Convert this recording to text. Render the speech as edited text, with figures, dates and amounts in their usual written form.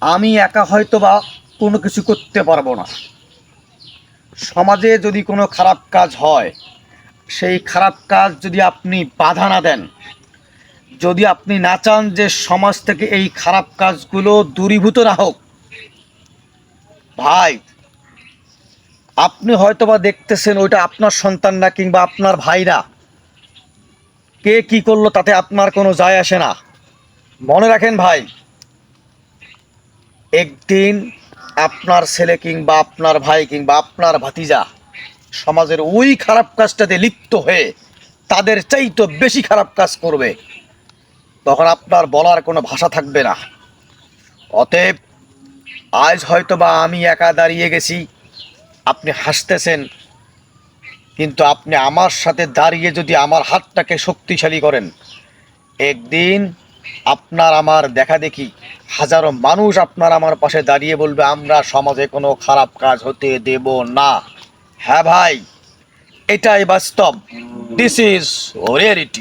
আমি একা হয়তো বা কোনো কিছু করতে পারবো না। সমাজে যদি কোনো খারাপ কাজ হয়, সেই খারাপ কাজ যদি আপনি বাধা না দেন, যদি আপনি না চান যে সমাজ থেকে এই খারাপ কাজগুলো দূরীভূত না হোক, ভাই আপনি হয়তোবা দেখতেছেন ওইটা আপনার সন্তান না কিংবা আপনার ভাইরা, কে কি করলো তাতে আপনার কোনো যায় আসে না। মনে রাখেন ভাই, একদিন আপনার ছেলে কিংবা আপনার ভাই কিংবা আপনার ভাতিজা সমাজের ওই খারাপ কাজটাতে লিপ্ত হয়ে তাদের চাইতে বেশি খারাপ কাজ করবে, তখন আপনার বলার কোনো ভাষা থাকবে না। অতএব আজ হয়তো বা আমি একা দাঁড়িয়ে গেছি, আপনি হাসতেছেন, কিন্তু আপনি আমার সাথে দাঁড়িয়ে যদি আমার হাতটাকে শক্তিশালী করেন, একদিন আপনার আমার দেখা দেখি হাজারো মানুষ আপনার আমার পাশে দাঁড়িয়ে বলবে আমরা সমাজে কোনো খারাপ কাজ হতে দেব না। হ্যাঁ ভাই, এটাই বাস্তব। This is reality.